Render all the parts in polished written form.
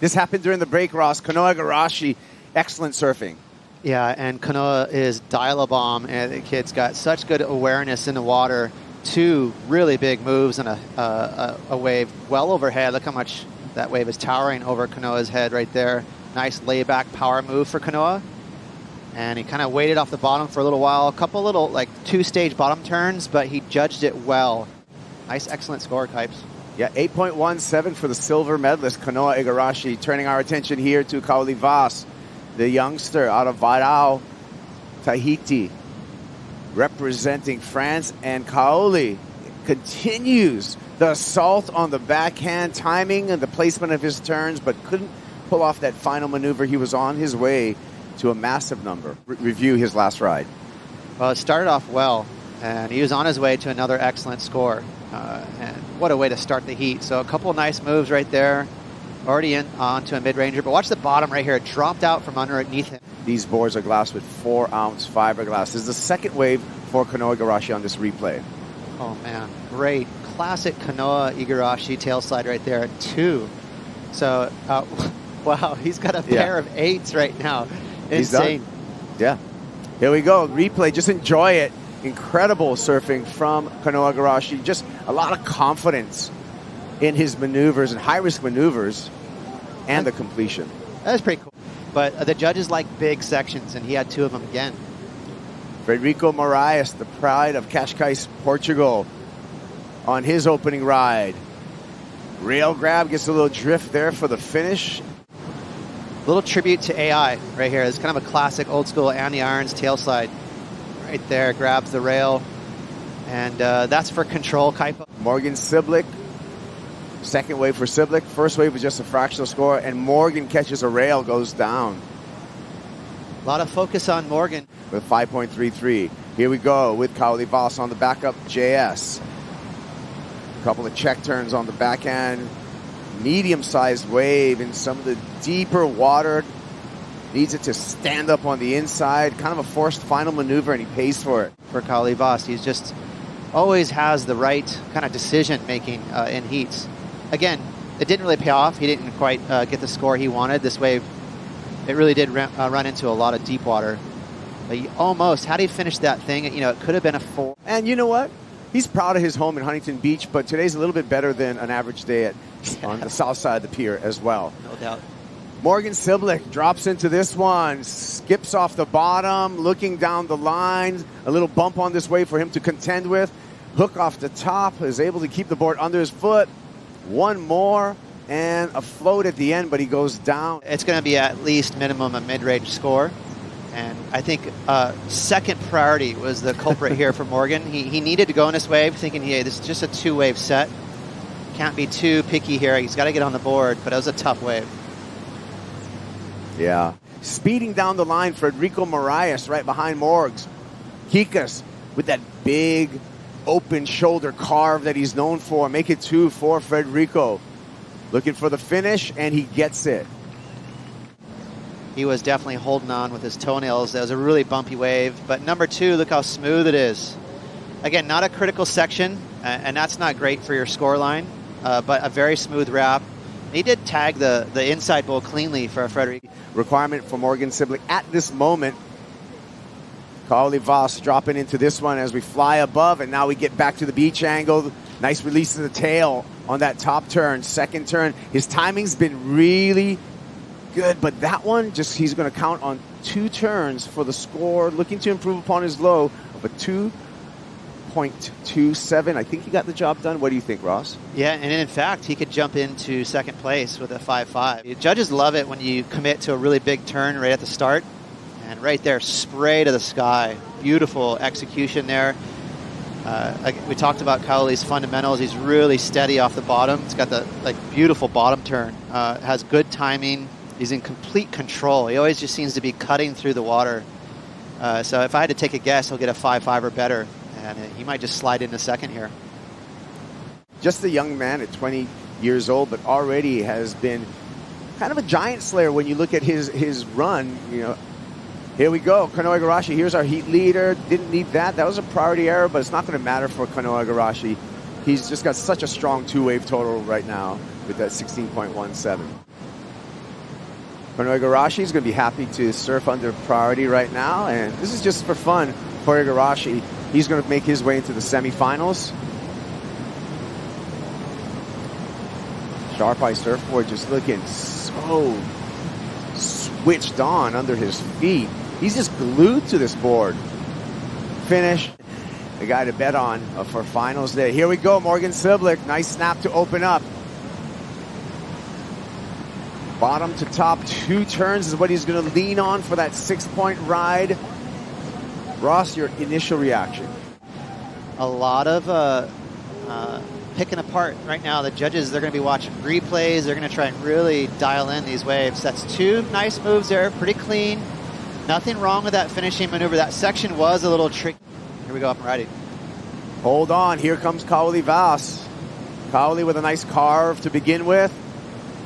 This happened during the break, Ross. Kanoa Igarashi, excellent surfing. Yeah, and Kanoa is dial-a-bomb, and the kid's got such good awareness in the water. 2 really big moves and a wave well overhead. Look how much that wave is towering over Kanoa's head right there. Nice layback power move for Kanoa. And he kind of waited off the bottom for a little while. A couple little, like, 2-stage bottom turns, but he judged it well. Nice, excellent score, Kipes. Yeah, 8.17 for the silver medalist, Kanoa Igarashi. Turning our attention here to Kauli Vaast, the youngster out of Varau, Tahiti, representing France. And Kauli continues the assault on the backhand, timing and the placement of his turns, but couldn't pull off that final maneuver. He was on his way to a massive number. Review his last ride. Well, it started off well, and he was on his way to another excellent score. And what a way to start the heat. So a couple nice moves right there. Already onto a mid-ranger, but watch the bottom right here. It dropped out from underneath him. These boards are glassed with 4-ounce fiberglass. This is the second wave for Kanoa Igarashi on this replay. Oh, man. Great. Classic Kanoa Igarashi tail slide right there at 2. So, wow, he's got a pair of 8s right now. Insane. Yeah. Here we go. Replay. Just enjoy it. Incredible surfing from Kanoa Igarashi. Just a lot of confidence in his maneuvers and high-risk maneuvers and the completion. That's pretty cool. But the judges like big sections, and he had 2 of them again. Frederico Morais, the pride of Cascais, Portugal, on his opening ride. Rail grab, gets a little drift there for the finish. Little tribute to AI right here. It's kind of a classic old-school Andy Irons tail slide. Right there, grabs the rail. And that's for control, Kaipo. Morgan Cibilic. Second wave for Cibilic. First wave was just a fractional score, and Morgan catches a rail, goes down. A lot of focus on Morgan. With 5.33. Here we go with Kauli Vaast on the backup JS. A couple of check turns on the backhand. Medium-sized wave in some of the deeper water. Needs it to stand up on the inside. Kind of a forced final maneuver, and he pays for it. For Kauli Vaast, he's just always has the right kind of decision-making in heats. Again, it didn't really pay off. He didn't quite get the score he wanted. This wave, it really did run into a lot of deep water. But he almost, had he finished that thing, you know, it could have been a 4. And you know what? He's proud of his home in Huntington Beach, but today's a little bit better than an average day on the south side of the pier as well. No doubt. Morgan Cibilic drops into this one, skips off the bottom, looking down the line. A little bump on this wave for him to contend with. Hook off the top, is able to keep the board under his foot. One more, and a float at the end, but he goes down. It's going to be at least minimum a mid-range score. And I think second priority was the culprit here for Morgan. He needed to go on this wave, thinking, hey, this is just a 2-wave set. Can't be too picky here. He's got to get on the board, but it was a tough wave. Yeah. Speeding down the line, Frederico Morais right behind Morgs. Kikas with that big open shoulder carve that he's known for. Make it 2 for Frederico. Looking for the finish, and he gets it. He was definitely holding on with his toenails. That was a really bumpy wave. But number 2, look how smooth it is. Again, not a critical section, and that's not great for your score line, but a very smooth wrap. He did tag the inside bowl cleanly for Frederico. Requirement for Morgan Cibilic at this moment. Kauli Vaast dropping into this one as we fly above, and now we get back to the beach angle. Nice release of the tail on that top turn. Second turn, his timing's been really good, but that one, just he's going to count on 2 turns for the score, looking to improve upon his low of a 2.27. I think he got the job done. What do you think, Ross? Yeah, and in fact, he could jump into second place with a 5.5. Judges love it when you commit to a really big turn right at the start. And right there, spray to the sky. Beautiful execution there. We talked about Kauli's fundamentals. He's really steady off the bottom. He's got the beautiful bottom turn. Has good timing. He's in complete control. He always just seems to be cutting through the water. So if I had to take a guess, he'll get a 5.5 or better. And he might just slide into second here. Just a young man at 20 years old, but already has been kind of a giant slayer when you look at his run. You know, here we go. Kanoa Igarashi, here's our heat leader. Didn't need that. That was a priority error, but it's not going to matter for Kanoa Igarashi. He's just got such a strong 2-wave total right now with that 16.17. Kanoa Igarashi is going to be happy to surf under priority right now, and this is just for fun for Igarashi. He's going to make his way into the semifinals. Sharp Eye Surfboard just looking so switched on under his feet. He's just glued to this board. Finish. The guy to bet on for finals day. Here we go, Morgan Cibilic. Nice snap to open up. Bottom to top, 2 turns is what he's going to lean on for that 6-point ride. Ross, your initial reaction? A lot of picking apart right now. The judges, they're going to be watching replays. They're going to try and really dial in these waves. That's 2 nice moves there, pretty clean. Nothing wrong with that finishing maneuver. That section was a little tricky. Here we go, up and righty. Hold on, here comes Kauli Vaast. Kauli with a nice carve to begin with.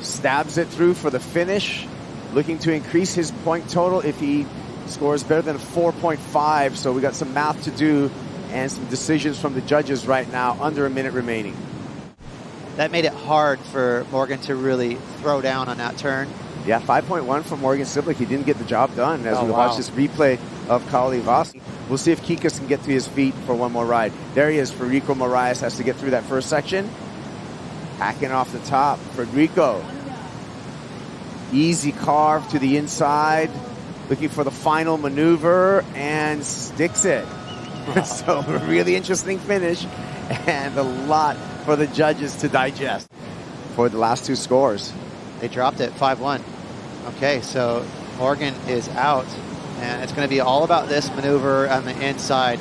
Stabs it through for the finish. Looking to increase his point total if he scores better than 4.5. So we got some math to do and some decisions from the judges right now. Under a minute remaining. That made it hard for Morgan to really throw down on that turn. Yeah, 5.1 from Morgan Cibilic. He didn't get the job done as we watch this replay of Kauli Vaast. We'll see if Kikas can get to his feet for one more ride. There he is. Frederico Morais has to get through that first section. Hacking off the top. Frederico. Easy carve to the inside. Looking for the final maneuver and sticks it. So a really interesting finish and a lot for the judges to digest for the last 2 scores. They dropped it 5-1. Okay, so Morgan is out, and it's going to be all about this maneuver on the inside.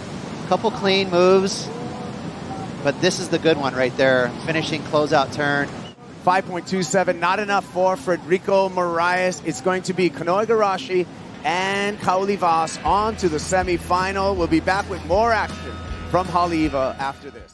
Couple clean moves, but this is the good one right there. Finishing closeout turn. 5.27, not enough for Frederico Morais. It's going to be Kanoa Igarashi and Kauli Vaast on to the semifinal. We'll be back with more action from Haleiwa after this.